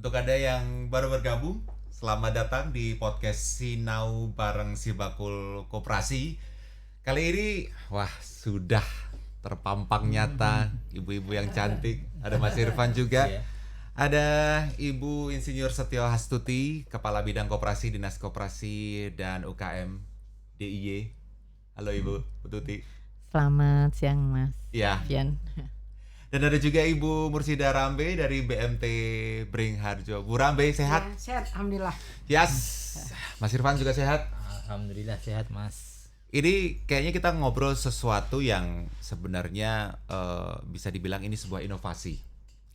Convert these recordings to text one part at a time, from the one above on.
Untuk Anda yang baru bergabung, selamat datang di podcast Sinau bareng Si Bakul Koperasi. Kali ini, wah sudah terpampang nyata ibu-ibu yang cantik. Ada Mas Irfan juga. Iya. Ada Ibu Insinyur Setio Hastuti, Kepala Bidang Koperasi Dinas Koperasi dan UKM DIY. Halo Ibu, Bu Tuti. Selamat siang Mas Ya. Fian. Dan ada juga Ibu Mursida Rambe dari BMT Beringharjo. Bu Rambe sehat? Ya, sehat, alhamdulillah. Yes. Mas Irfan juga sehat? Alhamdulillah sehat Mas. Ini kayaknya kita ngobrol sesuatu yang sebenarnya bisa dibilang ini sebuah inovasi,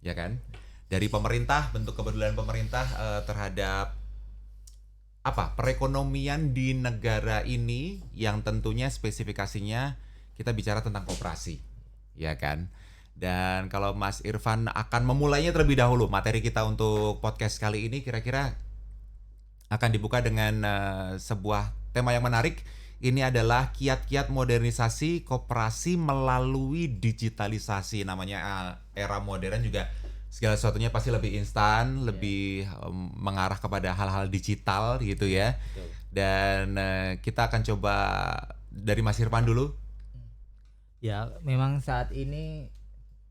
ya kan? Dari pemerintah, bentuk kepedulian pemerintah terhadap perekonomian di negara ini yang tentunya spesifikasinya kita bicara tentang koperasi, ya kan? Dan kalau Mas Irfan akan memulainya terlebih dahulu, materi kita untuk podcast kali ini kira-kira akan dibuka dengan sebuah tema yang menarik. Ini adalah kiat-kiat modernisasi koperasi melalui digitalisasi. Namanya era modern juga segala sesuatunya pasti lebih instan, lebih mengarah kepada hal-hal digital gitu ya. Betul. Dan kita akan coba dari Mas Irfan dulu. Ya memang saat ini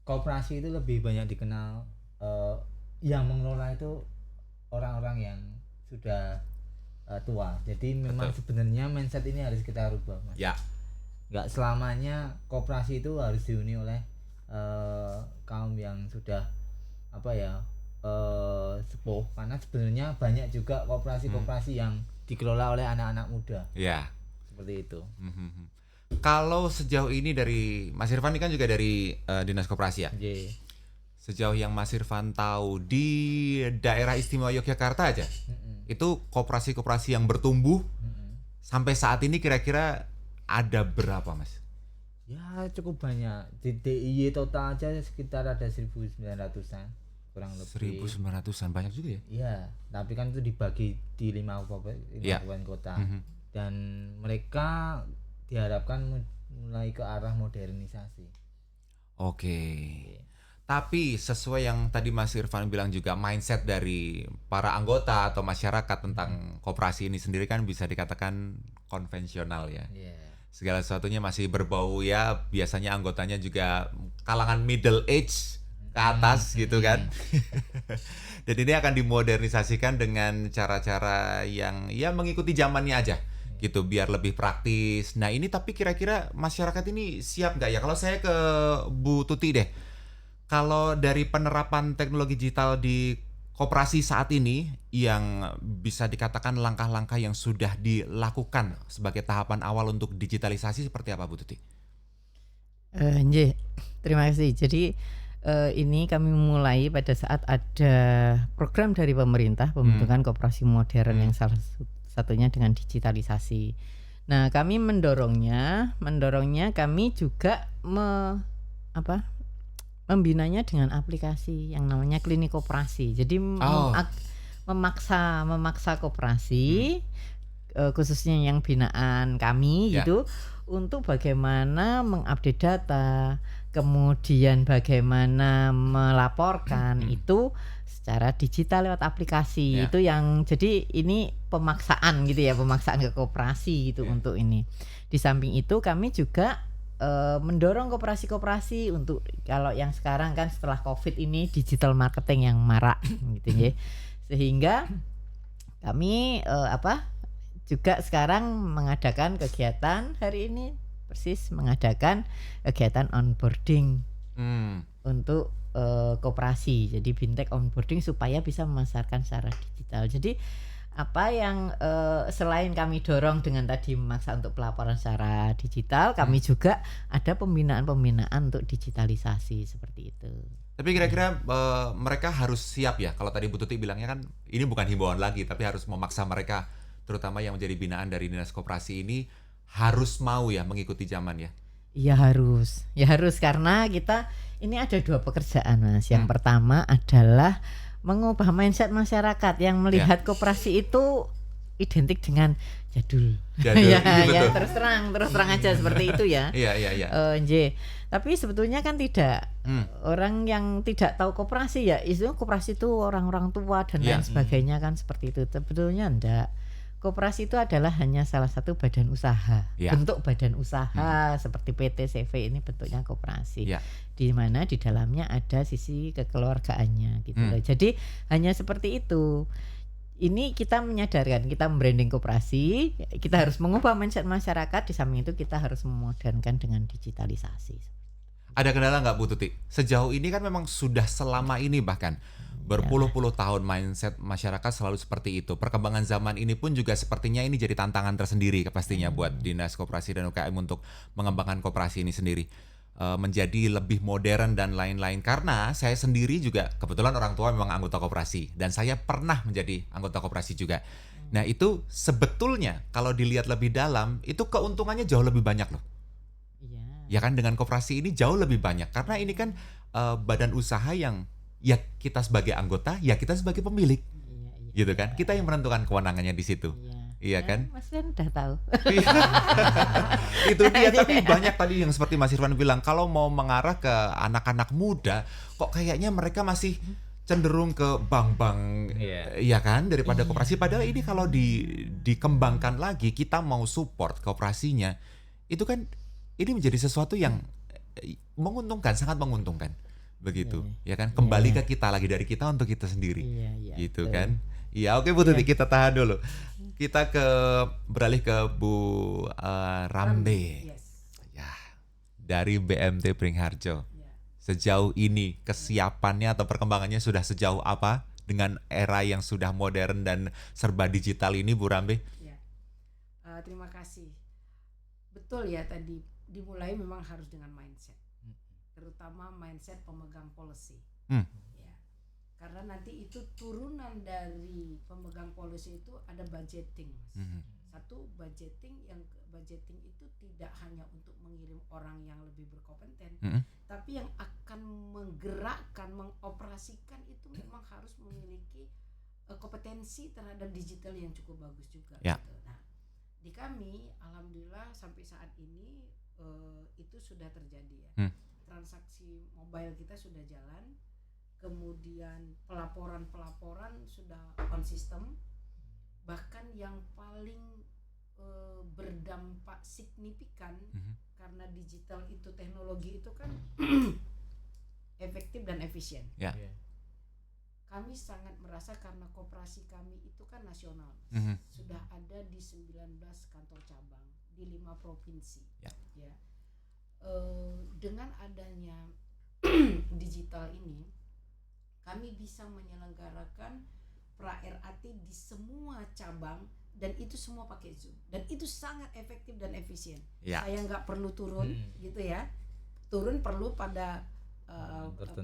koperasi itu lebih banyak dikenal, yang mengelola itu orang-orang yang sudah tua. Jadi memang Betul. sebenarnya mindset ini harus kita rubah Mas. Ya. Nggak selamanya koperasi itu harus dihuni oleh kaum yang sudah sepuh, karena sebenarnya banyak juga koperasi-koperasi yang dikelola oleh anak-anak muda. Ya. Seperti itu. Kalau sejauh ini dari Mas Irfan ini kan juga dari Dinas Koperasi ya. Jadi, Sejauh yang Mas Irfan tahu di daerah istimewa Yogyakarta aja, itu koperasi-koperasi yang bertumbuh sampai saat ini kira-kira ada berapa Mas? ya cukup banyak. Di DIY total aja sekitar ada 1.900-an kurang lebih. 1.900-an, banyak juga ya? Iya, tapi kan itu dibagi di 5 kabupaten kota. Dan mereka diharapkan mulai ke arah modernisasi. Oke. Tapi sesuai yang tadi Mas Irfan bilang juga, mindset dari para anggota atau masyarakat tentang koperasi ini sendiri kan bisa dikatakan konvensional ya. Iya. Segala sesuatunya masih berbau ya, biasanya anggotanya juga kalangan middle age ke atas gitu kan. Dan ini akan dimodernisasikan dengan cara-cara yang ya mengikuti zamannya aja gitu, biar lebih praktis. Nah ini tapi kira-kira masyarakat ini siap nggak ya? Kalau saya ke Bu Tuti deh, kalau dari penerapan teknologi digital di koperasi saat ini yang bisa dikatakan langkah-langkah yang sudah dilakukan sebagai tahapan awal untuk digitalisasi seperti apa Bu Tuti? Terima kasih. Jadi ini kami mulai pada saat ada program dari pemerintah pembentukan koperasi modern yang salah satunya dengan digitalisasi. Nah, kami mendorongnya kami juga membinanya dengan aplikasi yang namanya klinik koperasi. Jadi memaksa koperasi khususnya yang binaan kami gitu untuk bagaimana mengupdate data, kemudian bagaimana melaporkan itu secara digital lewat aplikasi. Itu yang jadi ini pemaksaan gitu ya, pemaksaan ke koperasi gitu untuk ini. Di samping itu kami juga mendorong koperasi-koperasi untuk, kalau yang sekarang kan setelah Covid ini digital marketing yang marak gitu ya. Sehingga kami juga sekarang mengadakan kegiatan hari ini mengadakan kegiatan onboarding untuk koperasi. Jadi fintech onboarding supaya bisa memasarkan secara digital. Jadi apa yang selain kami dorong dengan tadi memaksa untuk pelaporan secara digital, kami juga ada pembinaan untuk digitalisasi seperti itu. Tapi kira-kira mereka harus siap ya. Kalau tadi Bu Tuti bilangnya kan ini bukan himbauan lagi, tapi harus memaksa mereka, terutama yang menjadi binaan dari Dinas Koperasi ini, harus mau ya mengikuti zaman ya. Iya harus karena kita ini ada 2 pekerjaan Mas. Yang pertama adalah mengubah mindset masyarakat yang melihat koperasi itu identik dengan jadul. Jadul, ya, iya, ya betul. terus terang aja seperti itu ya. Iya. Nggih. Tapi sebetulnya kan tidak. Orang yang tidak tahu koperasi ya, itu koperasi itu orang-orang tua dan Iya. lain sebagainya kan seperti itu. Sebetulnya enggak. Koperasi itu adalah hanya salah satu badan usaha, Iya. bentuk badan usaha seperti PT CV ini bentuknya koperasi, Iya. di mana di dalamnya ada sisi kekeluargaannya gitu loh. Jadi hanya seperti itu. Ini kita menyadarkan, kita membranding koperasi, kita harus mengubah mindset masyarakat. Di samping itu kita harus memodernkan dengan digitalisasi. Ada kendala nggak Bu Tuti? Sejauh ini kan memang sudah selama ini bahkan berpuluh-puluh tahun mindset masyarakat selalu seperti itu. Perkembangan zaman ini pun juga sepertinya ini jadi tantangan tersendiri pastinya buat Dinas Koperasi dan UKM untuk mengembangkan koperasi ini sendiri. Menjadi lebih modern dan lain-lain. Karena saya sendiri juga kebetulan orang tua memang anggota koperasi dan saya pernah menjadi anggota koperasi juga. Nah itu sebetulnya kalau dilihat lebih dalam itu keuntungannya jauh lebih banyak loh. Ya kan, dengan koperasi ini jauh lebih banyak karena ini kan badan usaha yang ya kita sebagai anggota, ya kita sebagai pemilik, gitu kan? Kita yang menentukan kewenangannya di situ, iya kan? Mas Rian udah tahu. Itu dia. Tapi banyak tadi yang seperti Mas Irwan bilang, kalau mau mengarah ke anak-anak muda, kok kayaknya mereka masih cenderung ke bank-bank, ya kan, daripada koperasi. Padahal ini kalau dikembangkan lagi, kita mau support koperasinya, itu kan ini menjadi sesuatu yang menguntungkan, sangat menguntungkan. Begitu, ya kan, kembali ke kita lagi, dari kita untuk kita sendiri, gitu kan. Iya, oke Bu Tuti, kita tahan dulu. Kita beralih ke Bu Rambe, ya, dari BMT Beringharjo. Sejauh ini kesiapannya atau perkembangannya sudah sejauh apa dengan era yang sudah modern dan serba digital ini, Bu Rambe? Terima kasih. Betul ya, tadi dimulai memang harus dengan mindset. Terutama mindset pemegang policy, ya. Karena nanti itu turunan dari pemegang policy itu ada budgeting, Mas. Satu, budgeting itu tidak hanya untuk mengirim orang yang lebih berkompeten, tapi yang akan menggerakkan, mengoperasikan itu memang harus memiliki kompetensi terhadap digital yang cukup bagus juga. Ya. Gitu. Nah, di kami alhamdulillah sampai saat ini itu sudah terjadi ya. Transaksi mobile kita sudah jalan, kemudian pelaporan sudah on system, bahkan yang paling berdampak signifikan karena digital itu, teknologi itu kan efektif dan efisien. Kami sangat merasa karena koperasi kami itu kan nasional, sudah ada di 19 kantor cabang di 5 provinsi. Ya. Dengan adanya digital ini, kami bisa menyelenggarakan pra-RAT di semua cabang dan itu semua pakai Zoom dan itu sangat efektif dan efisien. Saya nggak perlu turun gitu ya, turun perlu pada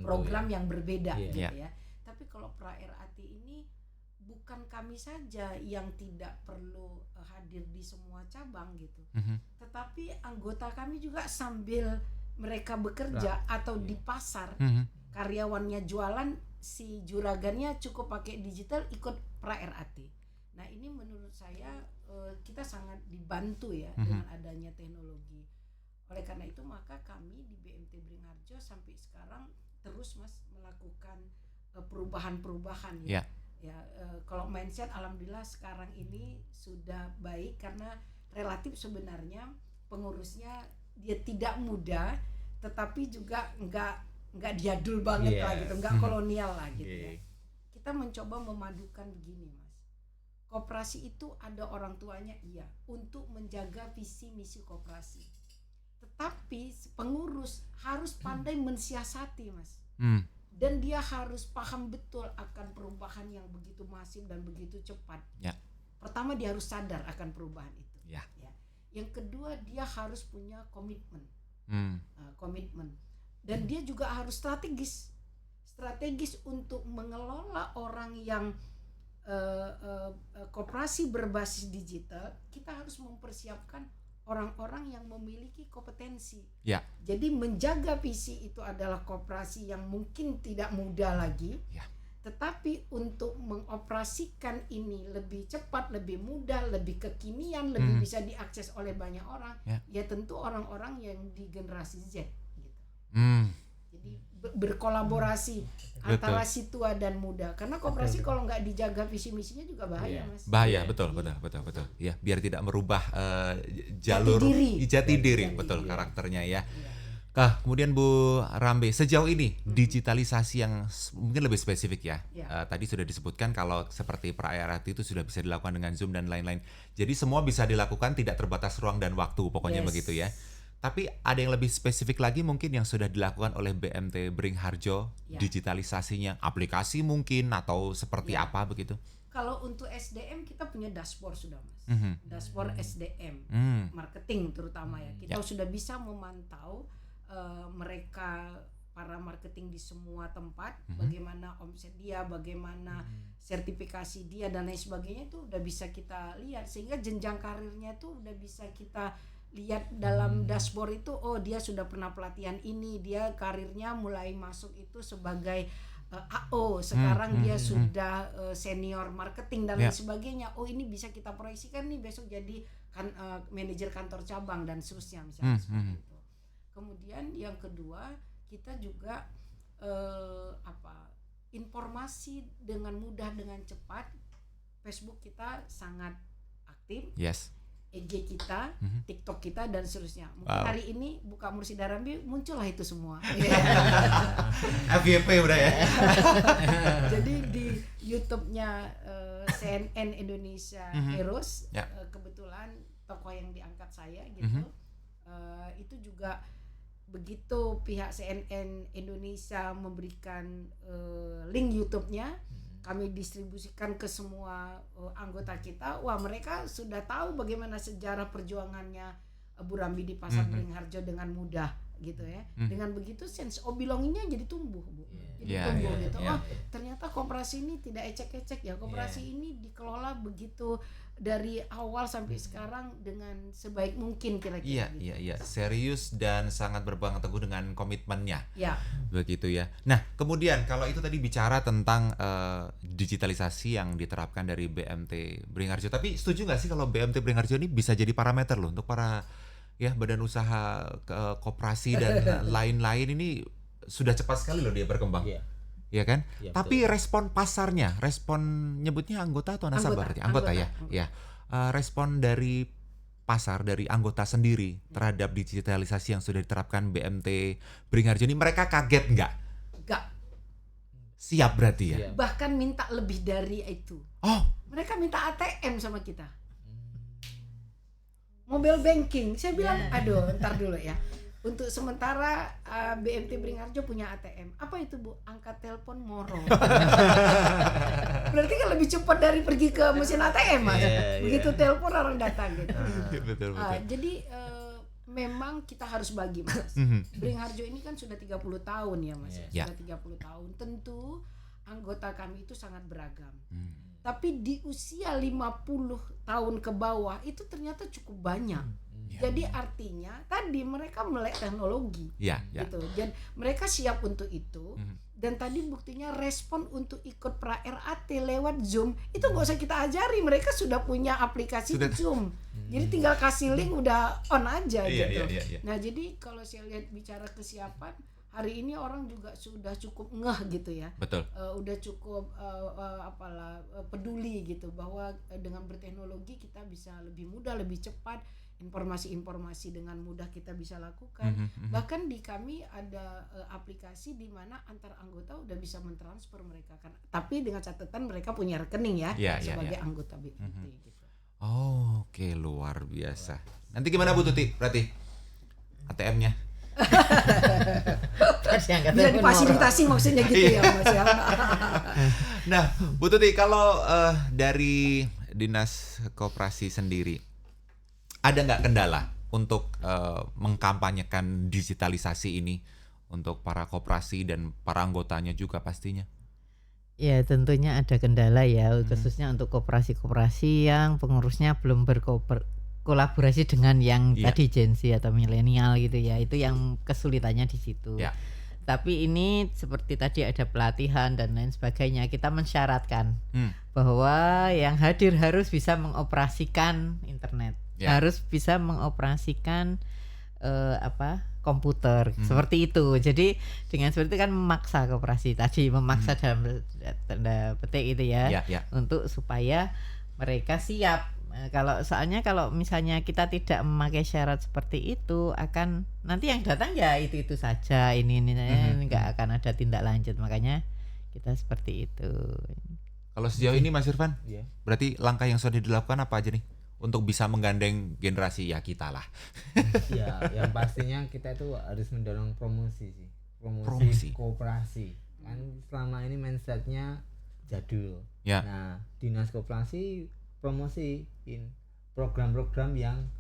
program yang berbeda gitu ya. Tapi kalau pra-RAT ini bukan kami saja yang tidak perlu hadir di semua cabang gitu, tetapi anggota kami juga sambil mereka bekerja atau di pasar, karyawannya jualan, si juragannya cukup pakai digital ikut pra-RAT. Nah ini menurut saya kita sangat dibantu ya dengan adanya teknologi. Oleh karena itu maka kami di BMT Beringharjo sampai sekarang terus Mas melakukan perubahan-perubahan ya. Kalau mindset alhamdulillah sekarang ini sudah baik karena relatif sebenarnya pengurusnya dia tidak muda tetapi juga enggak jadul banget lah gitu, enggak kolonial lah gitu ya. Kita mencoba memadukan begini Mas. Koperasi itu ada orang tuanya iya untuk menjaga visi misi koperasi. Tetapi pengurus harus pandai mensiasati Mas. Dan dia harus paham betul akan perubahan yang begitu masif dan begitu cepat. Pertama dia harus sadar akan perubahan itu. Yang kedua dia harus punya komitmen. Komitmen. Dan dia juga harus strategis untuk mengelola orang yang koperasi berbasis digital. Kita harus mempersiapkan orang-orang yang memiliki kompetensi. Jadi menjaga visi itu adalah koperasi yang mungkin tidak mudah lagi, Tetapi untuk mengoperasikan ini lebih cepat, lebih mudah, lebih kekinian, lebih bisa diakses oleh banyak orang, ya tentu orang-orang yang di generasi Z gitu. Jadi berkolaborasi antara si tua dan muda. Karena koperasi kalau nggak dijaga visi misinya juga bahaya, Mas. Bahaya, betul. Ya, biar tidak merubah jalur jati diri, betul, karakternya ya. Kemudian Bu Rambe, sejauh ini digitalisasi yang mungkin lebih spesifik ya. Tadi sudah disebutkan kalau seperti pra-RRT itu sudah bisa dilakukan dengan Zoom dan lain-lain. Jadi semua bisa dilakukan, tidak terbatas ruang dan waktu, pokoknya begitu ya. Tapi ada yang lebih spesifik lagi mungkin yang sudah dilakukan oleh BMT Beringharjo, digitalisasinya, aplikasi mungkin atau seperti apa begitu? Kalau untuk SDM kita punya dashboard sudah, Mas. Dashboard SDM, marketing terutama ya. Kita sudah bisa memantau mereka para marketing di semua tempat, bagaimana omset dia, bagaimana sertifikasi dia dan lain sebagainya, itu udah bisa kita lihat, sehingga jenjang karirnya itu udah bisa kita lihat dalam dashboard itu. Oh, dia sudah pernah pelatihan ini, dia karirnya mulai masuk itu sebagai AO, sekarang dia sudah senior marketing dan lain sebagainya. Oh, ini bisa kita proyeksikan nih besok jadi manajer kantor cabang dan seterusnya misalnya seperti itu. Kemudian yang kedua, kita juga informasi dengan mudah, dengan cepat. Facebook kita sangat aktif. IG kita, TikTok kita dan seterusnya. Mungkin hari ini buka Mursyida Rambe muncullah itu semua. FYP udah ya. Jadi di YouTube-nya CNN Indonesia Heroes, kebetulan tokoh yang diangkat saya gitu. Itu juga begitu pihak CNN Indonesia memberikan link YouTube-nya, kami distribusikan ke semua anggota kita. Wah, mereka sudah tahu bagaimana sejarah perjuangannya Bu Rambe di Pasar Beringharjo dengan mudah gitu ya. Dengan begitu sense of belonging-nya jadi tumbuh, Bu. Jadi tumbuh gitu. Oh, ternyata koperasi ini tidak ecek-ecek ya. Koperasi ini dikelola begitu dari awal sampai sekarang dengan sebaik mungkin kira-kira. Iya. Serius dan sangat berpegang teguh dengan komitmennya. Begitu ya. Nah, kemudian kalau itu tadi bicara tentang digitalisasi yang diterapkan dari BMT Beringharjo. Tapi setuju nggak sih kalau BMT Beringharjo ini bisa jadi parameter loh untuk para badan usaha koperasi dan lain-lain, ini sudah cepat sekali loh dia berkembang. Ya kan? Tapi respon pasarnya, respon nyebutnya anggota atau nasabah berarti? Anggota ya. Respon dari pasar, dari anggota sendiri terhadap digitalisasi yang sudah diterapkan BMT Beringharjo ini, mereka kaget nggak? Nggak. Siap berarti ya? Bahkan minta lebih dari itu. Mereka minta ATM sama kita. Mobile banking. Saya bilang, aduh, ntar dulu ya. Untuk sementara BMT Beringharjo punya ATM. Apa itu, Bu? Angkat telepon moro. Berarti kan lebih cepat dari pergi ke mesin ATM, Mas. Begitu telepon orang datang gitu. Betul. Jadi memang kita harus bagi, Mas. Beringharjo ini kan sudah 30 tahun ya, Mas. Sudah 30 tahun. Tentu anggota kami itu sangat beragam. Tapi di usia 50 tahun ke bawah itu ternyata cukup banyak. Jadi artinya tadi mereka melek teknologi, gitu. Dan mereka siap untuk itu. Dan tadi buktinya respon untuk ikut pra-RAT lewat Zoom itu nggak usah kita ajari, mereka sudah punya aplikasi Zoom. Jadi tinggal kasih link udah on aja gitu. Nah, jadi kalau saya lihat bicara kesiapan, hari ini orang juga sudah cukup ngeh gitu ya. Betul. Udah cukup peduli gitu bahwa dengan berteknologi kita bisa lebih mudah, lebih cepat, informasi-informasi dengan mudah kita bisa lakukan. Bahkan di kami ada aplikasi di mana antar anggota udah bisa mentransfer mereka kan. Tapi dengan catatan mereka punya rekening ya, sebagai anggota BMT gitu. Oke, luar biasa. Nanti gimana Bu Tuti berarti ATM-nya? Bisa difasilitasi maksudnya gitu ya, Mas ya. Nah, Bu Tuti, kalau dari Dinas Koperasi sendiri ada nggak kendala untuk mengkampanyekan digitalisasi ini untuk para koperasi dan para anggotanya juga pastinya? Ya, tentunya ada kendala ya, khususnya untuk koperasi-koperasi yang pengurusnya belum berkolaborasi dengan yang tadi Gen Z atau milenial gitu ya. Itu yang kesulitannya di situ. Tapi ini seperti tadi ada pelatihan dan lain sebagainya. Kita mensyaratkan bahwa yang hadir harus bisa mengoperasikan internet, Ya. harus bisa mengoperasikan komputer, seperti itu. Jadi dengan seperti itu kan memaksa koperasi tadi, memaksa dalam tanda petik itu ya, Ya. untuk supaya mereka siap. Soalnya kalau misalnya kita tidak memakai syarat seperti itu, akan nanti yang datang ya itu saja, ini nggak akan ada tindak lanjut. Makanya kita seperti itu. Kalau sejauh ini Mas Irfan, Iya. berarti langkah yang sudah dilakukan apa aja nih untuk bisa menggandeng generasi ya kita lah. Ya, yang pastinya kita itu harus mendorong promosi sih. Promosi. Promosi koperasi. Kan selama ini mindsetnya jadul. Ya. Nah, dinas koperasi promosiin program-program yang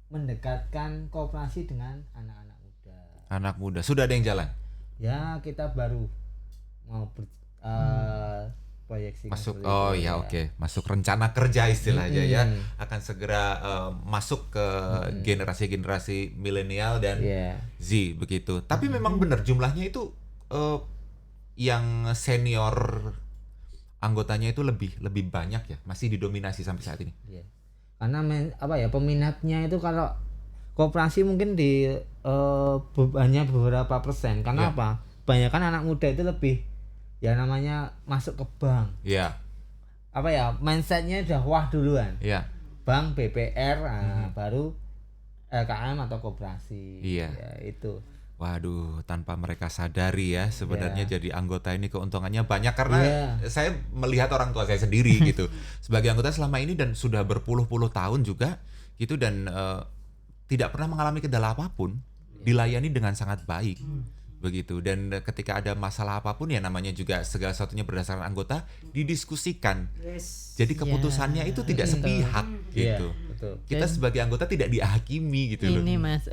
mendekatkan koperasi dengan anak-anak muda. Anak muda sudah ada yang jalan. Ya, kita baru mau proyeksi Masuk masuk rencana kerja istilahnya ya, akan segera masuk ke generasi milenial dan Z begitu. Tapi memang benar jumlahnya itu yang senior anggotanya itu lebih banyak ya, masih didominasi sampai saat ini. Iya. Karena peminatnya itu kalau koperasi mungkin di hanya beberapa persen. Karena apa? Kebanyakan anak muda itu lebih ya namanya masuk ke bank. Iya. Mindsetnya udah wah duluan. Iya. Bank, BPR, baru LKM atau koperasi. Iya. Ya, itu. Waduh, tanpa mereka sadari ya sebenarnya jadi anggota ini keuntungannya banyak karena saya melihat orang tua saya sendiri gitu sebagai anggota selama ini dan sudah berpuluh-puluh tahun juga gitu dan tidak pernah mengalami kendala apapun, dilayani dengan sangat baik. Begitu, dan ketika ada masalah apapun ya namanya juga segala sesuatunya berdasarkan anggota didiskusikan. Jadi keputusannya itu tidak sepihak gitu. Betul. Kita sebagai anggota tidak dihakimi gitu loh. Ini Mas,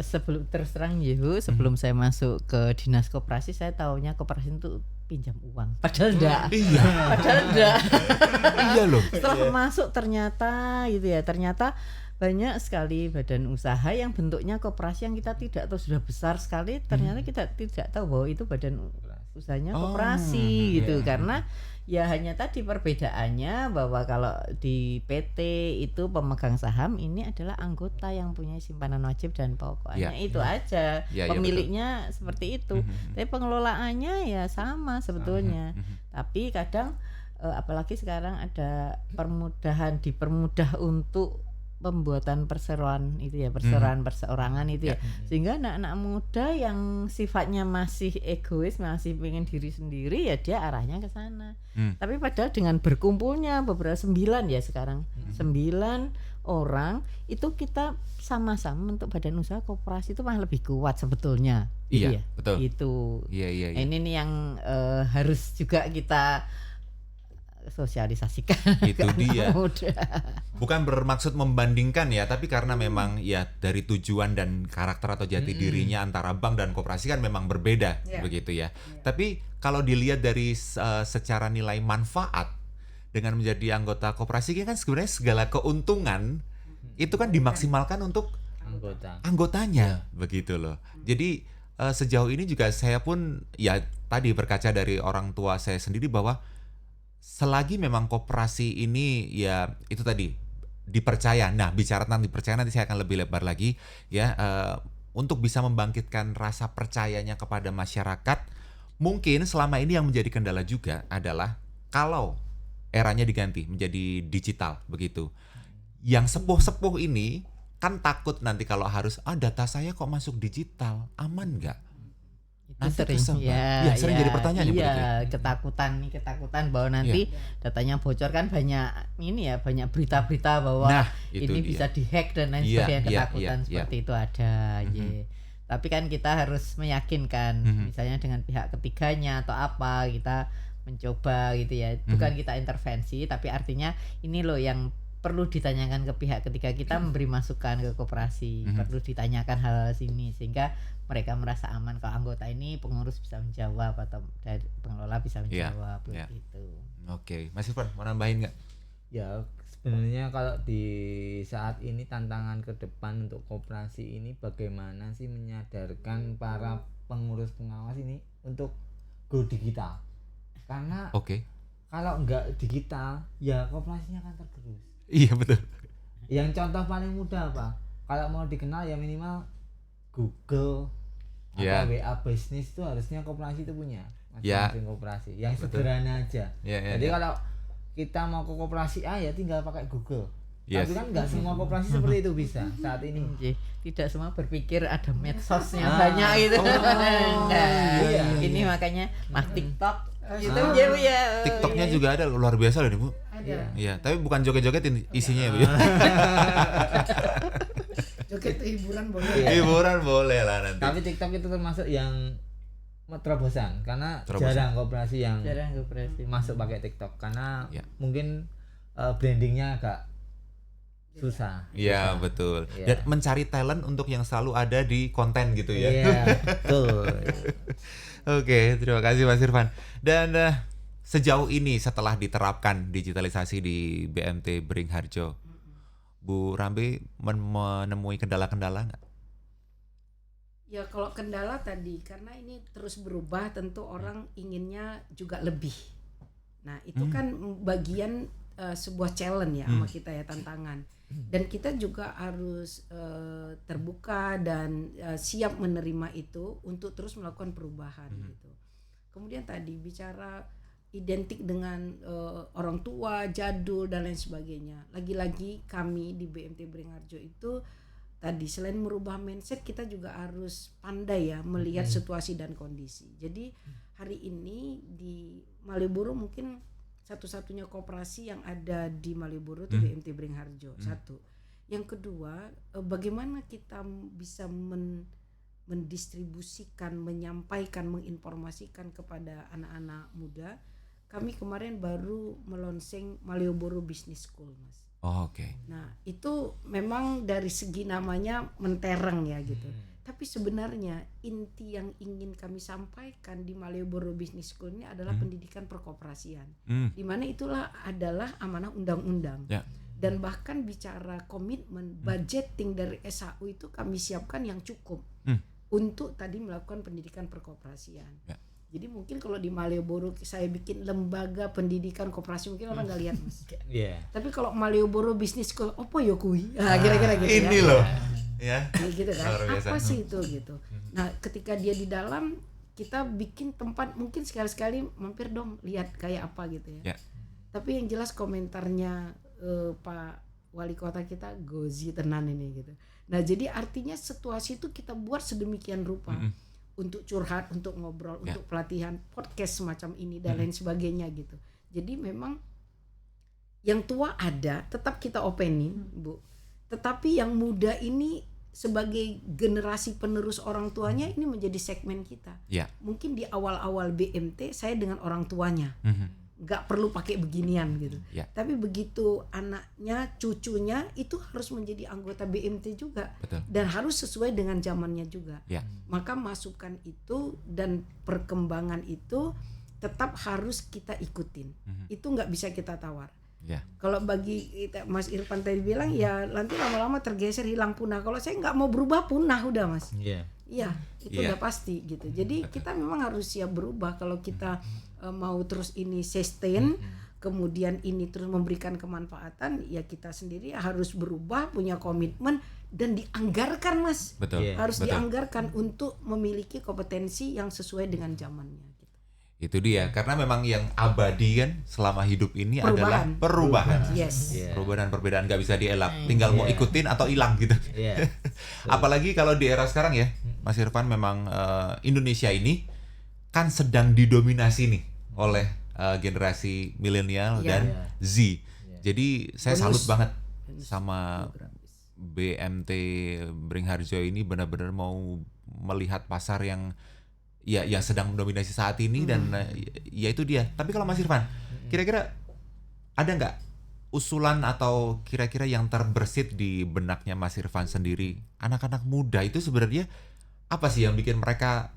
sebelum terus terang sebelum saya masuk ke dinas koperasi, saya taunya koperasi itu pinjam uang. Padahal enggak. Iya. Padahal enggak. Iya loh. Setelah masuk ternyata banyak sekali badan usaha yang bentuknya koperasi yang kita tidak tahu, sudah besar sekali, ternyata kita tidak tahu bahwa itu badan usahanya koperasi gitu. Karena ya hanya tadi perbedaannya bahwa kalau di PT itu pemegang saham ini adalah anggota yang punya simpanan wajib dan pokoknya itu aja. Pemiliknya seperti itu. Tapi pengelolaannya ya sama sebetulnya. Tapi kadang apalagi sekarang ada dipermudah untuk pembuatan perseroan itu ya, perseorangan itu ya, sehingga anak-anak muda yang sifatnya masih egois, masih pengen diri sendiri ya dia arahnya ke sana. Tapi padahal dengan berkumpulnya beberapa 9 ya sekarang 9 orang itu kita sama-sama untuk badan usaha koperasi itu malah lebih kuat sebetulnya. Iya, betul. Itu. Iya. Ini nih yang harus juga kita sosialisasikan. Itu dia. Muda. Bukan bermaksud membandingkan ya, tapi karena memang ya dari tujuan dan karakter atau jati dirinya antara bank dan koperasi kan memang berbeda begitu ya. Tapi kalau dilihat dari secara nilai manfaat dengan menjadi anggota koperasi kan sebenarnya segala keuntungan itu kan dimaksimalkan untuk anggotanya begitu loh. Jadi sejauh ini juga saya pun ya tadi berkaca dari orang tua saya sendiri bahwa selagi memang koperasi ini ya itu tadi dipercaya. Nah, bicara tentang dipercaya nanti saya akan lebih lebar lagi ya, untuk bisa membangkitkan rasa percayanya kepada masyarakat. Mungkin selama ini yang menjadi kendala juga adalah kalau eranya diganti menjadi digital begitu. Yang sepuh-sepuh ini kan takut nanti kalau harus data saya kok masuk digital, aman nggak? Nanti sering jadi pertanyaan ketakutan bahwa nanti datanya bocor kan banyak berita-berita bahwa ini bisa dihack dan lain sebagainya, ketakutan seperti itu ada. Tapi kan kita harus meyakinkan misalnya dengan pihak ketiganya atau apa, kita mencoba gitu ya, bukan kita intervensi, tapi artinya ini loh yang perlu ditanyakan ke pihak ketiga, kita memberi masukan ke koperasi, perlu ditanyakan hal sini sehingga mereka merasa aman kalau anggota ini pengurus bisa menjawab atau dari pengelola bisa menjawab gitu. Oke, Mas Irfan mau nambahin nggak? Ya sebenarnya kalau di saat ini tantangan ke depan untuk koperasi ini bagaimana sih menyadarkan para pengurus pengawas ini untuk go digital, karena Oke. kalau nggak digital ya koperasinya akan tergerus. Iya betul. Yang contoh paling mudah apa, kalau mau dikenal ya minimal Google Ya. atau WA bisnis itu harusnya koperasi itu punya Ya. masing-masing koperasi yang Betul. sederhana aja. Ya, ya, Jadi ya. kalau kita mau ke koperasi A ya tinggal pakai Google. Yes. Tapi kan nggak semua koperasi seperti itu bisa saat ini. Nggih, tidak semua berpikir ada medsosnya Ah. banyak itu. Oh, Nah, iya. ini makanya TikTok gitu Ah. ya Bu ya. TikToknya juga ada luar biasa loh nih Bu. Ada. Iya, tapi bukan joget-jogetin isinya ya Bu. Joget hiburan boleh. Iya. Hiburan boleh lah nanti. Tapi TikTok itu termasuk yang terobosan karena Terobosan. jarang koperasi yang Jarang koperasi. masuk pakai TikTok karena Ya. mungkin brandingnya agak susah. Iya Susah. betul. Iya. Dan mencari talent untuk yang selalu ada di konten gitu ya. Iya, betul. Oke, terima kasih Mas Irfan. Dan sejauh ini setelah diterapkan digitalisasi di BMT Beringharjo, Bu Rambe menemui kendala-kendala nggak? Ya kalau kendala tadi karena ini terus berubah tentu orang inginnya juga lebih. Nah itu kan bagian sebuah challenge ya sama kita ya, tantangan. Dan kita juga harus terbuka dan siap menerima itu untuk terus melakukan perubahan gitu. Kemudian tadi bicara identik dengan orang tua, jadul dan lain sebagainya. Lagi-lagi kami di BMT Beringharjo itu tadi selain merubah mindset kita juga harus pandai ya melihat situasi dan kondisi. Jadi hari ini di Malioboro mungkin satu-satunya koperasi yang ada di Malioboro itu BMT Beringharjo. Satu. Yang kedua, bagaimana kita bisa mendistribusikan, menyampaikan, menginformasikan kepada anak-anak muda. Kami kemarin baru melonseng Malioboro Business School, Mas. Oh, oke. Nah, itu memang dari segi namanya mentereng ya gitu. Tapi sebenarnya inti yang ingin kami sampaikan di Malioboro Business School ini adalah pendidikan perkoperasian. Di mana itulah adalah amanah undang-undang. Ya. Dan bahkan bicara komitmen budgeting dari SHU itu kami siapkan yang cukup untuk tadi melakukan pendidikan perkoperasian. Ya. Jadi mungkin kalau di Malioboro saya bikin lembaga pendidikan koperasi mungkin orang nggak lihat, Mas. Iya. Tapi kalau Malioboro Business School, apa ya kui? Nah, kira-kira gitu Ini ya. loh. Ya. Ya gitu kan. Luar biasa. Apa sih itu gitu. Nah, ketika dia di dalam kita bikin tempat mungkin sekali-sekali mampir dong lihat kayak apa gitu ya. Ya. Tapi yang jelas komentarnya Pak Wali Kota kita gozi tenan ini gitu. Nah, jadi artinya situasi itu kita buat sedemikian rupa untuk curhat, untuk ngobrol, untuk pelatihan podcast semacam ini dan lain sebagainya gitu. Jadi memang yang tua ada, tetap kita openin, Bu. Tetapi yang muda ini sebagai generasi penerus orang tuanya ini menjadi segmen kita. Ya. Mungkin di awal-awal BMT saya dengan orang tuanya. Nggak perlu pakai beginian gitu. Ya. Tapi begitu anaknya, cucunya itu harus menjadi anggota BMT juga. Betul. Dan harus sesuai dengan zamannya juga. Ya. Maka masukan itu dan perkembangan itu tetap harus kita ikutin. Itu nggak bisa kita tawar. Ya. Kalau bagi kita, Mas Irfan tadi bilang ya nanti lama-lama tergeser, hilang, punah. Kalau saya nggak mau berubah, punah udah, Mas. Iya. Iya, itu Iya. udah pasti gitu. Jadi kita memang harus siap berubah kalau kita mau terus ini sustain, kemudian ini terus memberikan kemanfaatan, ya kita sendiri harus berubah, punya komitmen dan dianggarkan, Mas. Betul. Iya. Harus Betul. dianggarkan untuk memiliki kompetensi yang sesuai dengan zamannya. Gitu. Itu dia, karena memang yang abadi kan selama hidup ini adalah perubahan. Yes. Iya. Perubahan dan perbedaan nggak bisa dielak, tinggal mau ikutin atau hilang gitu. Iya. Apalagi kalau di era sekarang ya, Mas Irfan, memang Indonesia ini kan sedang didominasi nih oleh generasi milenial Iya. dan Z. Jadi saya Bonus. salut banget sama BMT Beringharjo ini, benar-benar mau melihat pasar yang yang sedang mendominasi saat ini dan ya itu dia. Tapi kalau Mas Irfan, kira-kira ada nggak usulan atau kira-kira yang terbersit di benaknya Mas Irfan sendiri, anak-anak muda itu sebenarnya apa sih yang bikin mereka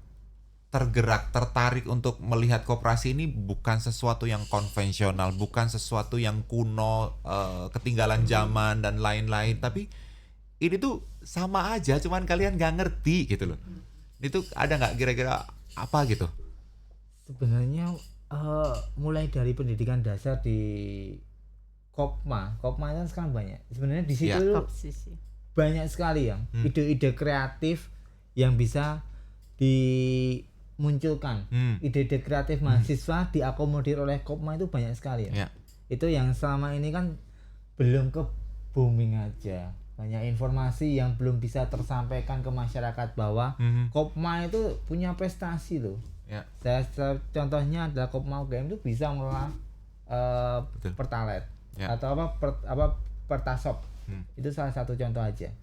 tertarik untuk melihat koperasi ini bukan sesuatu yang konvensional, bukan sesuatu yang kuno, ketinggalan zaman dan lain-lain, tapi ini tuh sama aja, cuman kalian nggak ngerti gitu loh. Itu ada nggak kira-kira apa gitu? Sebenarnya mulai dari pendidikan dasar di Kopma kan sekarang banyak. Sebenarnya di situ Kopsisi. banyak sekali yang ide-ide kreatif yang bisa dimunculkan. Ide-ide kreatif mahasiswa diakomodir oleh Kopma itu banyak sekali ya. Itu yang selama ini kan belum ke booming aja. Banyak informasi yang belum bisa tersampaikan ke masyarakat bahwa Kopma itu punya prestasi loh. Contohnya adalah Kopma UGM itu bisa mengelola pertalite atau pertasop. Itu salah satu contoh aja.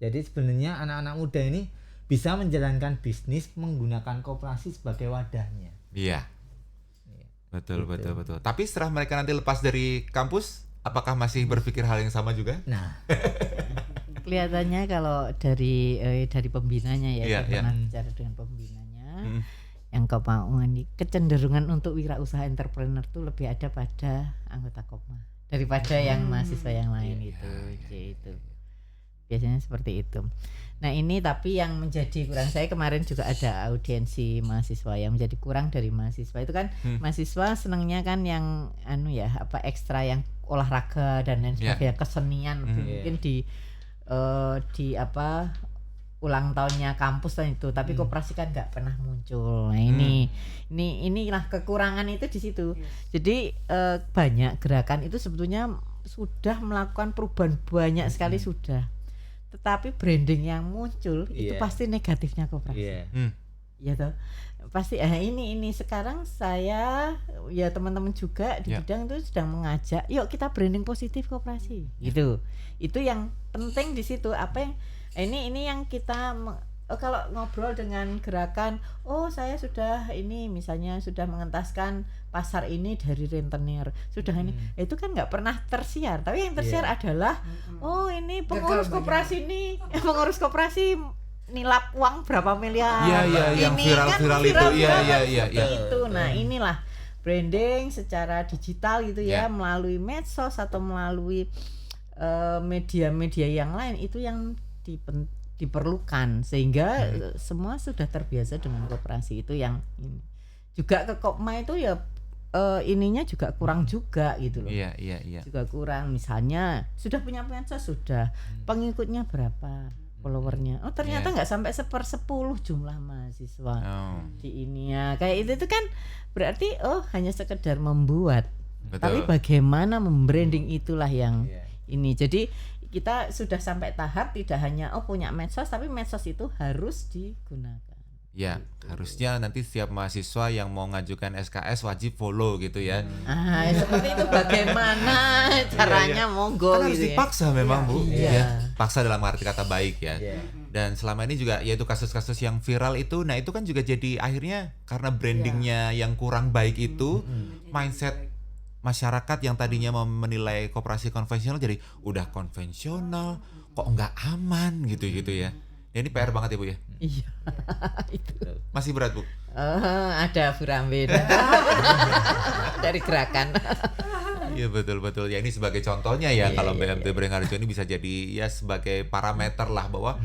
Jadi sebenarnya anak-anak muda ini bisa menjalankan bisnis menggunakan koperasi sebagai wadahnya. Iya. Betul. Tapi setelah mereka nanti lepas dari kampus, apakah masih berpikir hal yang sama juga? Nah, kelihatannya kalau dari pembinanya ya, saya pernah bicara dengan pembinanya, yang Kopma ini kecenderungan untuk wirausaha entrepreneur tuh lebih ada pada anggota Kopma daripada yang mahasiswa yang lain itu. Biasanya seperti itu. Nah ini tapi yang menjadi kurang, saya kemarin juga ada audiensi mahasiswa yang menjadi kurang dari mahasiswa itu kan mahasiswa senangnya kan yang ekstra yang olahraga dan lain sebagainya, kesenian mungkin di ulang tahunnya kampus dan itu, tapi koperasi kan nggak pernah muncul. Nah inilah kekurangan itu di situ. Jadi banyak gerakan itu sebetulnya sudah melakukan perubahan banyak sekali sudah. Tetapi branding yang muncul itu pasti negatifnya koperasi. Ya toh. Pasti ini sekarang saya ya teman-teman juga di bidang itu sedang mengajak, yuk kita branding positif koperasi. Gitu. Itu yang penting di situ. Apa yang ini yang kita kalau ngobrol dengan gerakan, saya sudah ini misalnya sudah mengentaskan pasar ini dari rentenir, sudah ini itu kan nggak pernah tersiar, tapi yang tersiar adalah ini pengurus koperasi ini pengurus koperasi nilap uang berapa miliar, yang viral itu, itu. Nah inilah branding secara digital gitu melalui medsos atau melalui media-media yang lain itu yang diperlukan sehingga semua sudah terbiasa dengan koperasi itu. Yang ini juga ke Kopma itu ya ininya juga kurang juga gitu loh. Juga kurang, misalnya sudah punya medsos, sudah pengikutnya berapa, followernya ternyata nggak sampai 1/10 jumlah mahasiswa di ini ya, kayak itu kan berarti hanya sekedar membuat. Tapi bagaimana membranding itulah yang ini. Jadi kita sudah sampai tahap tidak hanya punya medsos, tapi medsos itu harus digunakan. Ya, harusnya nanti setiap mahasiswa yang mau ngajukan SKS wajib follow gitu ya. Seperti itu bagaimana caranya monggo kan harus gitu dipaksa memang Bu. Iya. Paksa dalam arti kata baik ya. Dan selama ini juga yaitu kasus-kasus yang viral itu, nah itu kan juga jadi akhirnya karena brandingnya yang kurang baik itu, mindset masyarakat yang tadinya menilai koperasi konvensional jadi udah konvensional kok nggak aman gitu ya. Ini PR banget ya Bu ya. Iya. Itu. Masih berat Bu. Ada Furambe dari gerakan. Iya betul. Ya ini sebagai contohnya ya kalau BMT Beringharjo ini bisa jadi ya sebagai parameter lah bahwa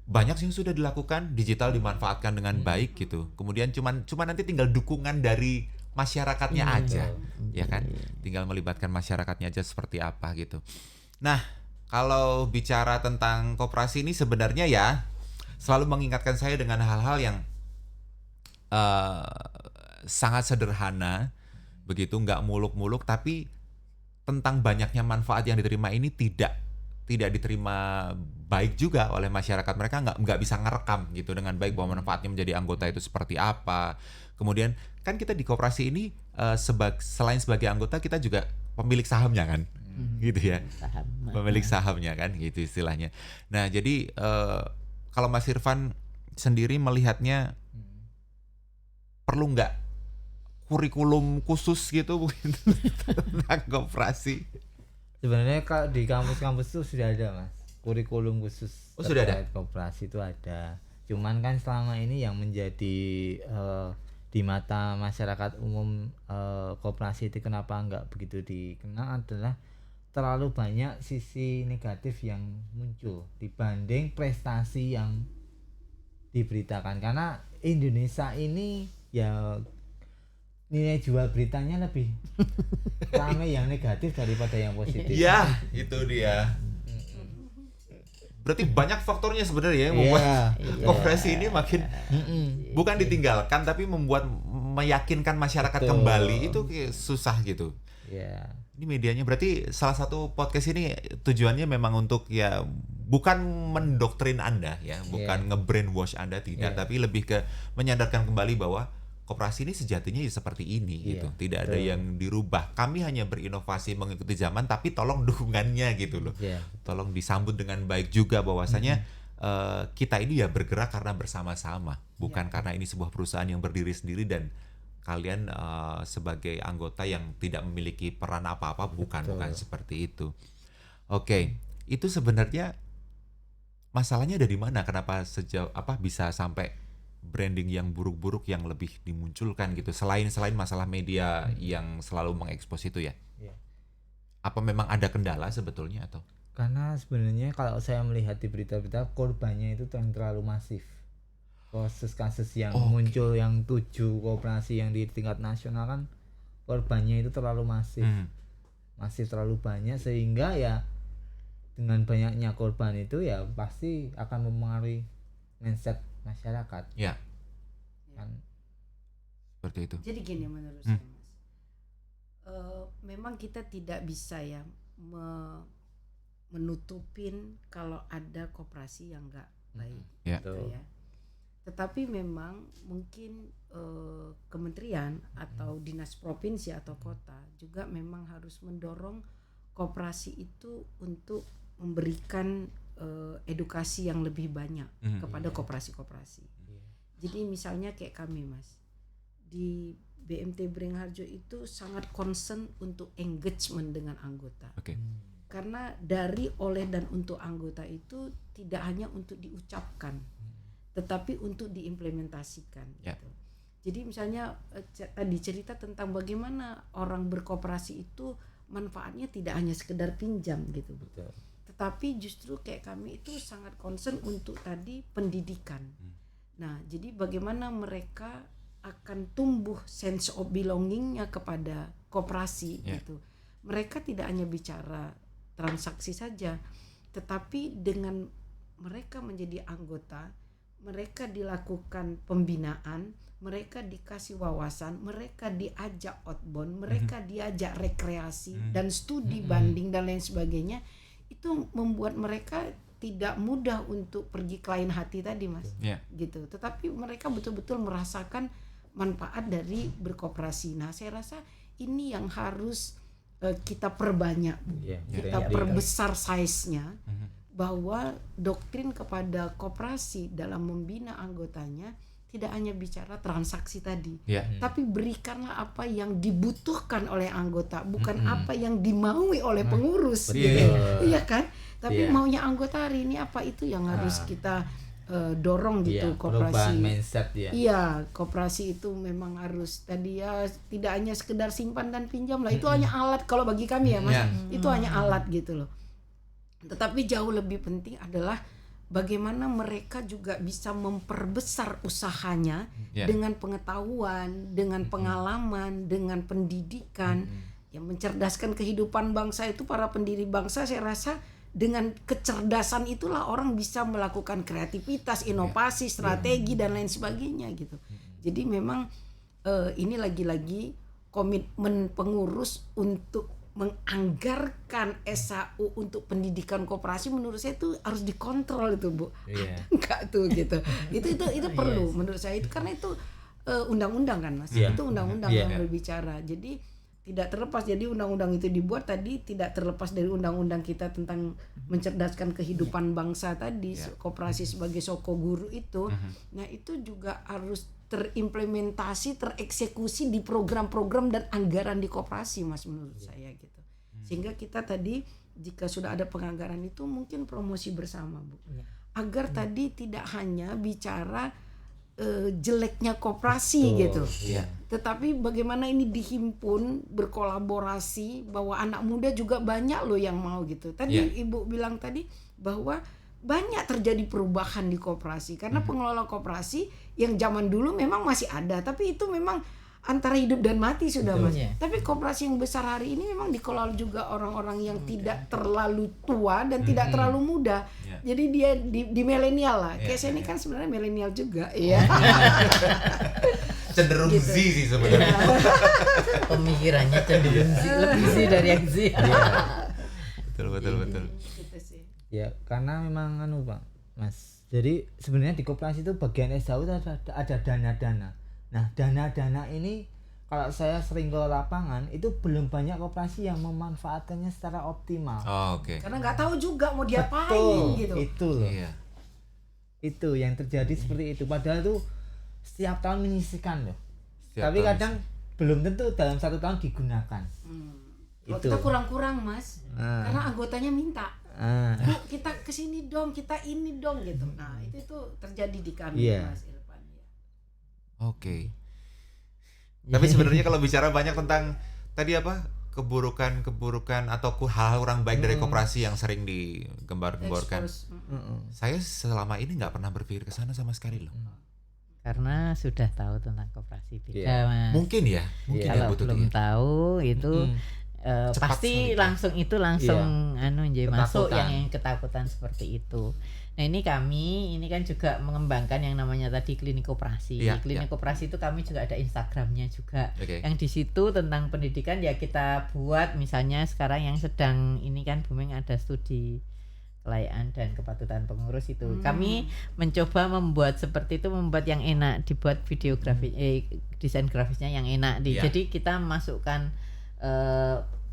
banyak yang sudah dilakukan, digital dimanfaatkan dengan baik gitu. Kemudian cuman nanti tinggal dukungan dari masyarakatnya aja, ya kan? Tinggal melibatkan masyarakatnya aja seperti apa gitu. Nah, kalau bicara tentang koperasi ini sebenarnya ya selalu mengingatkan saya dengan hal-hal yang sangat sederhana, begitu nggak muluk-muluk, tapi tentang banyaknya manfaat yang diterima ini tidak diterima baik juga oleh masyarakat. Mereka nggak bisa ngerekam gitu dengan baik bahwa manfaatnya menjadi anggota itu seperti apa. Kemudian kan kita di koperasi ini selain sebagai anggota kita juga pemilik sahamnya kan, gitu ya, pemilik sahamnya kan, gitu istilahnya. Nah jadi kalau Mas Irfan sendiri melihatnya perlu nggak kurikulum khusus gitu tentang koperasi? sebenarnya kalau di kampus-kampus itu sudah ada Mas kurikulum khusus sudah ada koperasi itu ada. Cuman kan selama ini yang menjadi di mata masyarakat umum koperasi itu kenapa nggak begitu dikenal adalah terlalu banyak sisi negatif yang muncul dibanding prestasi yang diberitakan, karena Indonesia ini ya nilai jual beritanya lebih ramai yang negatif daripada yang positif. Ya, itu dia. Berarti banyak faktornya sebenarnya yang membuat koperasi ini makin bukan ditinggalkan tapi membuat meyakinkan masyarakat Betul. kembali itu kayak susah gitu. Ya. Ini medianya berarti salah satu podcast ini tujuannya memang untuk ya bukan mendoktrin Anda ya, bukan nge-brainwash Anda tidak, tapi lebih ke menyadarkan kembali bahwa koperasi ini sejatinya ya seperti ini gitu. Tidak ada yang dirubah. Kami hanya berinovasi mengikuti zaman tapi tolong dukungannya gitu loh. Tolong disambut dengan baik juga bahwasanya kita ini ya bergerak karena bersama-sama, bukan karena ini sebuah perusahaan yang berdiri sendiri dan kalian sebagai anggota yang tidak memiliki peran apa-apa, bukan seperti itu. Oke, itu sebenarnya masalahnya dari mana? Kenapa sejauh bisa sampai branding yang buruk-buruk yang lebih dimunculkan gitu? Selain masalah media yang selalu mengekspos itu ya. Apa memang ada kendala sebetulnya atau? Karena sebenarnya kalau saya melihat di berita-berita korbannya itu terlalu masif. Kasus-kasus yang muncul yang 7 koperasi yang di tingkat nasional kan korbannya itu terlalu masif. Masih terlalu banyak sehingga ya dengan banyaknya korban itu ya pasti akan mempengaruhi mindset masyarakat. Ya. Kan seperti itu. Jadi gini menurut saya Mas, memang kita tidak bisa ya menutupin kalau ada koperasi yang nggak baik, gitu ya. Tetapi memang mungkin kementerian atau dinas provinsi atau kota juga memang harus mendorong koperasi itu untuk memberikan edukasi yang lebih banyak kepada koperasi-koperasi. Jadi misalnya kayak kami Mas di BMT Beringharjo itu sangat concern untuk engagement dengan anggota. Karena dari, oleh dan untuk anggota itu tidak hanya untuk diucapkan, tetapi untuk diimplementasikan. Gitu. Jadi misalnya tadi cerita tentang bagaimana orang berkoperasi itu manfaatnya tidak hanya sekedar pinjam gitu. Betul. Tetapi justru kayak kami itu sangat concern untuk tadi pendidikan. Nah, jadi bagaimana mereka akan tumbuh sense of belongingnya kepada koperasi gitu. Mereka tidak hanya bicara transaksi saja, tetapi dengan mereka menjadi anggota, mereka dilakukan pembinaan, mereka dikasih wawasan, mereka diajak outbound, mereka diajak rekreasi dan studi banding dan lain sebagainya. Itu membuat mereka tidak mudah untuk pergi ke lain hati tadi Mas, gitu. Tetapi mereka betul-betul merasakan manfaat dari berkoperasi. Nah, saya rasa ini yang harus kita perbanyak, kita perbesar size-nya, bahwa doktrin kepada koperasi dalam membina anggotanya tidak hanya bicara transaksi tadi, tapi berikanlah apa yang dibutuhkan oleh anggota, bukan apa yang dimaui oleh pengurus, gitu. Iya kan? Tapi maunya anggota hari ini apa, itu yang harus kita dorong gitu. Koperasi mindset ya. Iya, koperasi itu memang harus tadi ya tidak hanya sekedar simpan dan pinjam lah, itu hanya alat kalau bagi kami ya Mas. Itu hanya alat gitu loh. Tetapi jauh lebih penting adalah bagaimana mereka juga bisa memperbesar usahanya dengan pengetahuan, dengan pengalaman, dengan pendidikan yang mencerdaskan kehidupan bangsa. Itu para pendiri bangsa, saya rasa dengan kecerdasan itulah orang bisa melakukan kreativitas, inovasi, strategi dan lain sebagainya gitu. Jadi memang ini lagi-lagi komitmen pengurus untuk menganggarkan SAU untuk pendidikan koperasi, menurut saya itu harus dikontrol itu Bu. Enggak tuh gitu. Itu perlu menurut saya, itu karena itu undang-undang kan Mas. Itu undang-undang yang berbicara. Jadi tidak terlepas, jadi undang-undang itu dibuat tadi tidak terlepas dari undang-undang kita tentang mencerdaskan kehidupan bangsa tadi, koperasi sebagai soko guru itu. Nah, itu juga harus terimplementasi, tereksekusi di program-program dan anggaran di koperasi Mas, menurut saya gitu. Sehingga kita tadi jika sudah ada penganggaran itu mungkin promosi bersama Bu. agar tadi tidak hanya bicara jeleknya koperasi gitu. Iya. Tetapi bagaimana ini dihimpun, berkolaborasi, bahwa anak muda juga banyak loh yang mau gitu. Tadi Ibu bilang tadi bahwa banyak terjadi perubahan di koperasi karena pengelola koperasi yang zaman dulu memang masih ada, tapi itu memang antara hidup dan mati sudah, Mas. Tapi koperasi yang besar hari ini memang dikelola juga orang-orang yang tidak terlalu tua dan tidak terlalu muda. Jadi dia di milenial lah. Kayak saya ini kan sebenarnya milenial juga, ya. Cenderung Z sih sebenarnya. Pemikirannya cenderung Z, lebih Z dari yang Z. Betul. Gitu sih. Ya karena memang Pak Mas. Jadi sebenarnya di koperasi itu bagian SHU itu ada dana-dana. Nah dana-dana ini kalau saya sering ke lapangan itu belum banyak koperasi yang memanfaatkannya secara optimal. Oke. Karena nggak tahu juga mau diapain gitu. Itu loh. Iya. Itu yang terjadi seperti itu. Padahal itu setiap tahun menyisihkan loh. Setiap Tapi tahun kadang belum tentu dalam 1 tahun digunakan. Kalau Itu. kita kurang-kurang, Mas, karena anggotanya minta. Bu, kita kesini dong, kita ini dong gitu. Nah itu terjadi di kami, Iya. Mas Irfan. Ya. Oke. Tapi sebenarnya kalau bicara banyak tentang tadi apa keburukan atau hal-hal kurang baik dari koperasi yang sering digembar-gemborkan, Expose. saya selama ini nggak pernah berpikir ke sana sama sekali loh. Karena sudah tahu tentang koperasi beda, Iya. Mas. Mungkin ya Kalau Bu Tuti belum ya. tahu itu Cepat pasti sekali. langsung masuk Ketakutan. yang ketakutan seperti itu. Nah ini kan juga mengembangkan yang namanya tadi klinik koperasi. Iya, Klinik koperasi itu kami juga ada Instagramnya juga. Oke. Yang di situ tentang pendidikan ya kita buat, misalnya sekarang yang sedang ini kan booming ada studi kelayakan dan kepatutan pengurus itu. Kami mencoba membuat seperti itu, membuat yang enak, dibuat videografi, desain grafisnya yang enak. Iya. Jadi kita masukkan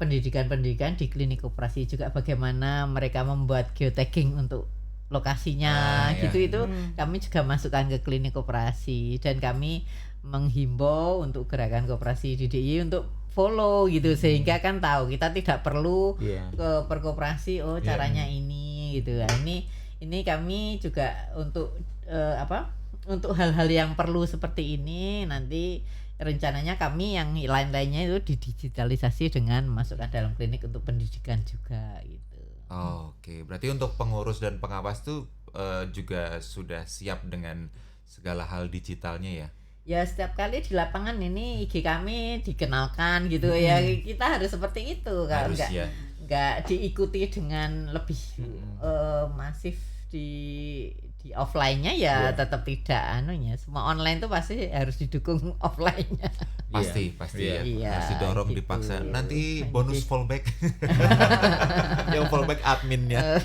pendidikan-pendidikan di klinik koperasi juga, bagaimana mereka membuat geotagging untuk lokasinya iya. gitu. Itu kami juga masukkan ke klinik koperasi, dan kami menghimbau untuk gerakan koperasi di DIY untuk follow gitu, sehingga kan tahu kita tidak perlu ke perkoperasi caranya ini gitu. Nah, ini kami juga untuk untuk hal-hal yang perlu seperti ini nanti rencananya kami yang lain-lainnya itu didigitalisasi dengan masukkan dalam klinik untuk pendidikan juga gitu. Oke, berarti untuk pengurus dan pengawas tuh juga sudah siap dengan segala hal digitalnya ya? Ya setiap kali di lapangan ini IG kami dikenalkan gitu ya, kita harus seperti itu kan, Harus ya. nggak diikuti dengan lebih masif di offline-nya ya tetap tidak semua online tuh pasti harus didukung offline-nya. Pasti ya. Iya, Harus didorong gitu. dipaksa. Nanti bonus fallback. Yang fallback adminnya.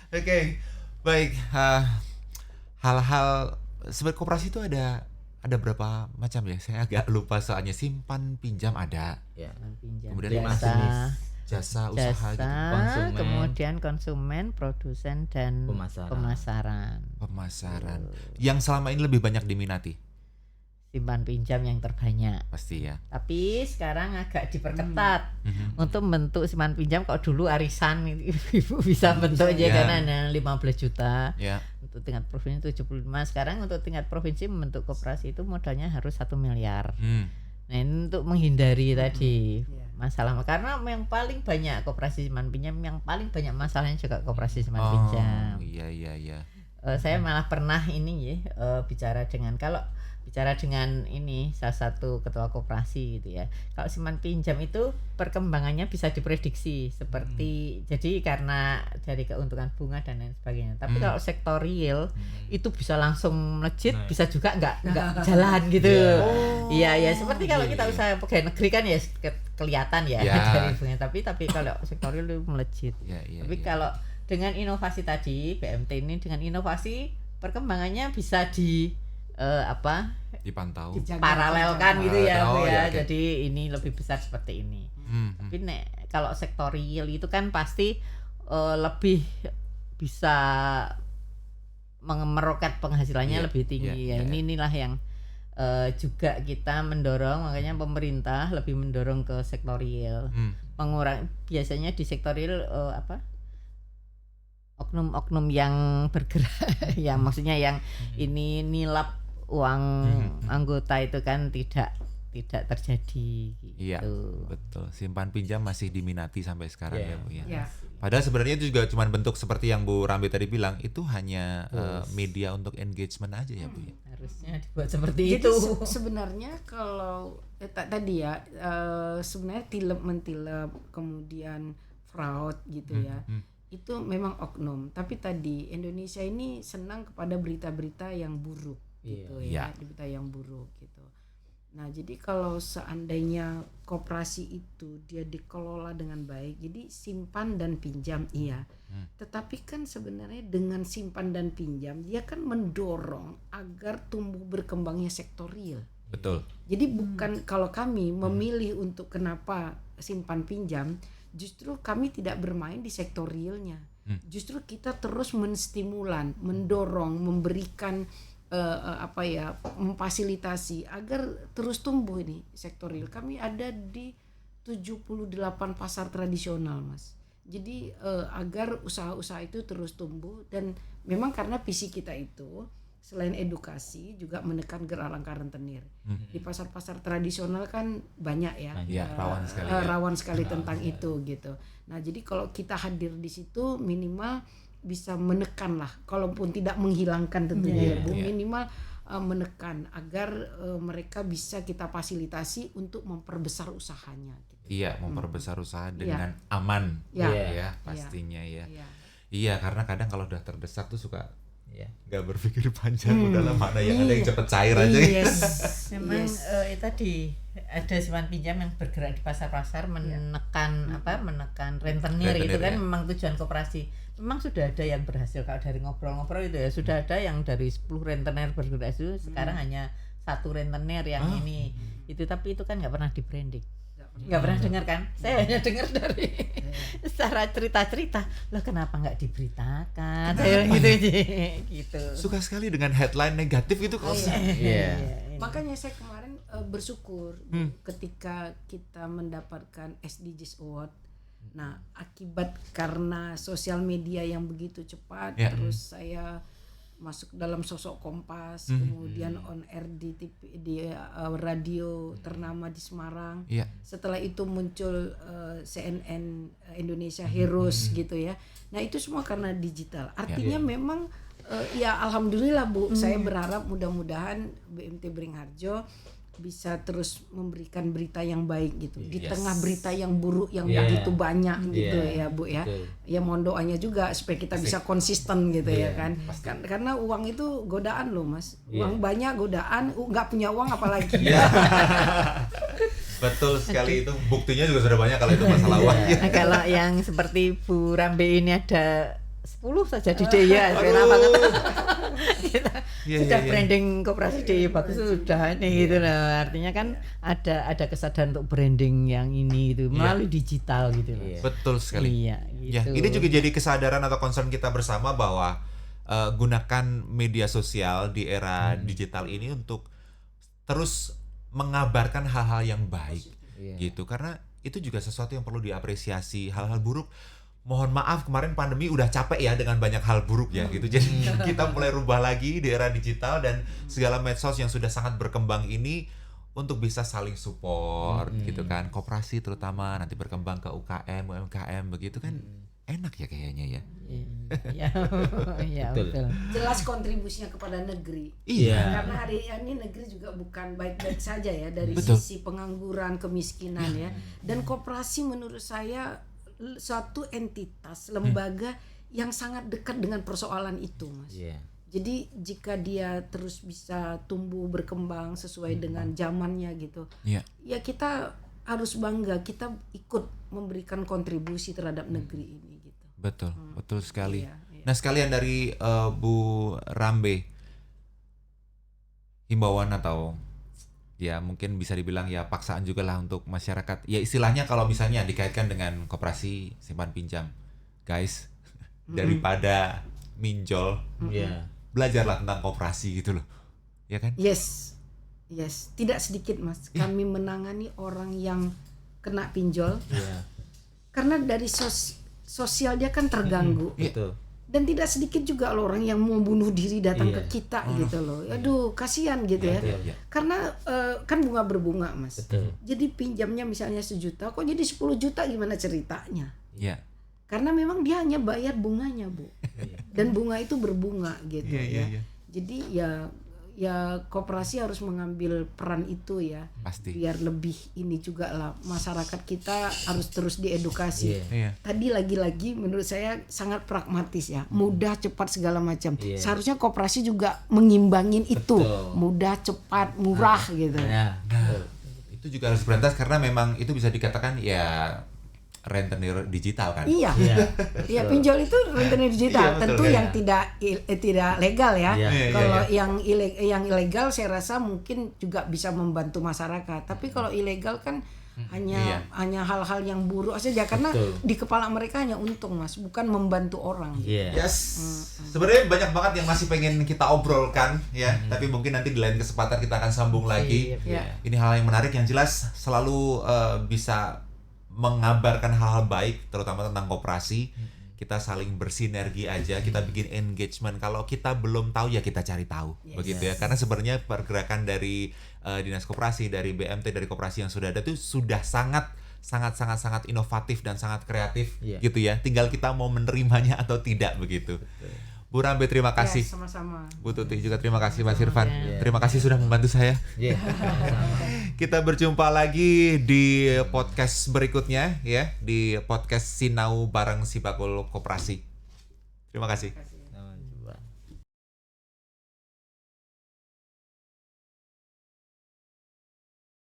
Oke, baik. Hal-hal sebenarnya koperasi itu ada berapa macam ya? Saya agak lupa soalnya. Simpan pinjam ada. Pinjam, Kemudian jasa usaha gitu. Konsumen. Kemudian konsumen, produsen, dan pemasaran. Yang selama ini lebih banyak diminati. Simpan pinjam yang terbanyak. Pasti ya. Tapi sekarang agak diperketat untuk bentuk simpan pinjam. Kalau dulu arisan ibu bisa bentuk aja kan ada 15 juta. Ya. Untuk tingkat provinsi 75. Sekarang untuk tingkat provinsi membentuk koperasi itu modalnya harus 1 miliar. Nah ini untuk menghindari tadi masalah, karena yang paling banyak koperasi simpan pinjam, yang paling banyak masalahnya juga koperasi simpan pinjam. Iya. Saya malah pernah ini bicara dengan ini salah satu ketua koperasi gitu ya. Kalau simpan pinjam itu perkembangannya bisa diprediksi seperti jadi karena dari keuntungan bunga dan lain sebagainya. Tapi kalau sektor real itu bisa langsung melejit, bisa juga nggak jalan gitu. Iya seperti kalau kita usaha pegawai negeri kan ya kelihatan ya dari bunga. Tapi kalau sektor real itu melejit. Tapi kalau dengan inovasi tadi BMT ini dengan inovasi perkembangannya bisa dipantau, paralelkan gitu ya, Bu ya. Okay. Jadi ini lebih besar seperti ini. Tapi kalau sektor real itu kan pasti lebih bisa meroket penghasilannya lebih tinggi ya. Inilah yang juga kita mendorong, makanya pemerintah lebih mendorong ke sektor real. Biasanya di sektor real oknum-oknum yang bergerak yang maksudnya yang ini nilap uang anggota itu kan tidak terjadi gitu. Iya, betul. Simpan pinjam masih diminati sampai sekarang ya, Bu ya. Ya. Padahal sebenarnya itu juga cuma bentuk seperti yang Bu Rambe tadi bilang, itu hanya media untuk engagement aja ya, Bu ya. Harusnya dibuat seperti Jadi itu. sebenarnya kalau tadi ya sebenarnya tilep-mentilep kemudian fraud gitu ya. Itu memang oknum, tapi tadi Indonesia ini senang kepada berita-berita yang buruk gitu ya, berita yang buruk gitu. Nah, jadi kalau seandainya koperasi itu dia dikelola dengan baik, jadi simpan dan pinjam iya. Tetapi kan sebenarnya dengan simpan dan pinjam dia kan mendorong agar tumbuh berkembangnya sektor real. Betul. Jadi bukan kalau kami memilih untuk kenapa simpan pinjam, justru kami tidak bermain di sektor realnya. Justru kita terus menstimulan, mendorong, memberikan memfasilitasi agar terus tumbuh ini sektor real. Kami ada di 78 pasar tradisional, Mas. Jadi agar usaha-usaha itu terus tumbuh, dan memang karena visi kita itu selain edukasi juga menekan gerakan rentenir. Di pasar-pasar tradisional kan banyak ya, rawan sekali tentang itu gitu. Nah, jadi kalau kita hadir di situ minimal bisa menekan lah, kalaupun tidak menghilangkan tentunya Bu, minimal menekan agar mereka bisa kita fasilitasi untuk memperbesar usahanya gitu. Iya, memperbesar usaha dengan aman ya pastinya ya. Iya, karena kadang kalau udah terdesak tuh suka nggak berpikir panjang, udahlah mana yang ada yang cepet cair aja. Memang itu tadi ada simpan pinjam yang bergerak di pasar-pasar menekan menekan rentenir itu kan memang tujuan koperasi. Memang sudah ada yang berhasil, kalau dari ngobrol-ngobrol itu ya sudah ada yang dari 10 rentenir bergerak itu sekarang hanya 1 rentenir yang ini itu, tapi itu kan nggak pernah di branding. Nggak pernah dengar kan? Saya hanya dengar dari secara cerita-cerita. Loh kenapa nggak diberitakan? Saya gitu. Suka sekali dengan headline negatif itu kalau Makanya saya kemarin bersyukur ketika kita mendapatkan SDGs Award. Nah, akibat karena sosial media yang begitu cepat, terus saya masuk dalam sosok Kompas, kemudian on air di TV, di radio ternama di Semarang. Setelah itu muncul CNN Indonesia Heroes gitu ya. Nah, itu semua karena digital. Artinya memang ya alhamdulillah Bu, saya berharap mudah-mudahan BMT Beringharjo bisa terus memberikan berita yang baik gitu di tengah berita yang buruk yang begitu banyak gitu ya Bu ya. Ya mohon doanya juga supaya kita bisa konsisten gitu ya kan. Karena uang itu godaan loh Mas. Uang banyak godaan, nggak punya uang apalagi. Betul sekali, itu buktinya juga sudah banyak kalau itu masalah uang. Nah, kalau yang seperti Bu Rambe ini ada 10 saja di DIY, enak banget. Kita sudah branding koperasi DIY bagus sudah ini gitu loh. Artinya kan ada kesadaran untuk branding yang ini itu melalui digital gitu loh. Betul sekali. Gitu. Ya, ini juga jadi kesadaran atau concern kita bersama bahwa gunakan media sosial di era digital ini untuk terus mengabarkan hal-hal yang baik gitu, karena itu juga sesuatu yang perlu diapresiasi. Hal-hal buruk, mohon maaf kemarin pandemi udah capek ya dengan banyak hal buruk ya gitu. Jadi kita mulai rubah lagi di era digital dan segala medsos yang sudah sangat berkembang ini untuk bisa saling support gitu kan. Koperasi terutama nanti berkembang ke UKM, UMKM begitu kan. Enak ya kayaknya ya. Iya, betul. Jelas kontribusinya kepada negeri. Karena hari ini negeri juga bukan baik-baik saja ya dari sisi pengangguran, kemiskinan ya. Dan koperasi menurut saya suatu entitas lembaga yang sangat dekat dengan persoalan itu, Mas. Jadi jika dia terus bisa tumbuh berkembang sesuai dengan zamannya gitu, ya kita harus bangga kita ikut memberikan kontribusi terhadap negeri ini gitu. Betul, betul sekali. Nah, sekalian dari Bu Rambe, himbauan atau ya mungkin bisa dibilang ya paksaan juga lah untuk masyarakat. Ya istilahnya kalau misalnya dikaitkan dengan koperasi simpan pinjam, guys, daripada minjol, belajarlah tentang koperasi gitu loh, ya kan? Yes, tidak sedikit Mas. Kami menangani orang yang kena pinjol, karena dari sosial dia kan terganggu. Dan tidak sedikit juga loh orang yang mau bunuh diri datang Iya. ke kita gitu loh. Aduh, kasihan gitu ya. Betul. Karena kan bunga berbunga, Mas. Betul. Jadi pinjamnya misalnya 1 juta, kok jadi 10 juta gimana ceritanya? Iya. Karena memang dia hanya bayar bunganya, Bu. Dan bunga itu berbunga gitu Iya, ya. iya. Jadi ya koperasi harus mengambil peran itu ya. Pasti. Biar lebih ini juga lah, masyarakat kita harus terus diedukasi. Iya. Iya. Tadi lagi-lagi menurut saya sangat pragmatis ya, mudah, cepat, segala macam. Iya. Seharusnya koperasi juga mengimbangin itu, Betul. mudah, cepat, murah gitu. Nah, Itu juga harus berantas karena memang itu bisa dikatakan ya rentenir digital kan. Iya, iya. iya, pinjol itu rentenir digital. Iya, betul, Tentu iya. yang tidak legal ya. Iya. Iya, Kalau iya. yang ilegal saya rasa mungkin juga bisa membantu masyarakat. Tapi kalau ilegal kan Iya. hanya hal-hal yang buruk saja karena Betul. di kepala mereka hanya untung, Mas, bukan membantu orang. Iya. Yes. Sebenarnya banyak banget yang masih pengen kita obrolkan ya, tapi mungkin nanti di lain kesempatan kita akan sambung lagi. Iya. Ini hal yang menarik yang jelas selalu bisa mengabarkan hal-hal baik terutama tentang koperasi. Kita saling bersinergi aja, kita bikin engagement. Kalau kita belum tahu ya kita cari tahu, begitu ya. Karena sebenarnya pergerakan dari Dinas Koperasi, dari BMT, dari koperasi yang sudah ada itu sudah sangat inovatif dan sangat kreatif, Iya. gitu ya. Tinggal kita mau menerimanya atau tidak begitu. Bu Rambe terima kasih. Ya, sama-sama. Bu Tuti juga terima kasih, Mas Irfan. Iya. Terima kasih sudah membantu saya. Iya. Kita berjumpa lagi di podcast berikutnya ya, di podcast Sinau bareng Sibakul Koperasi. Terima kasih.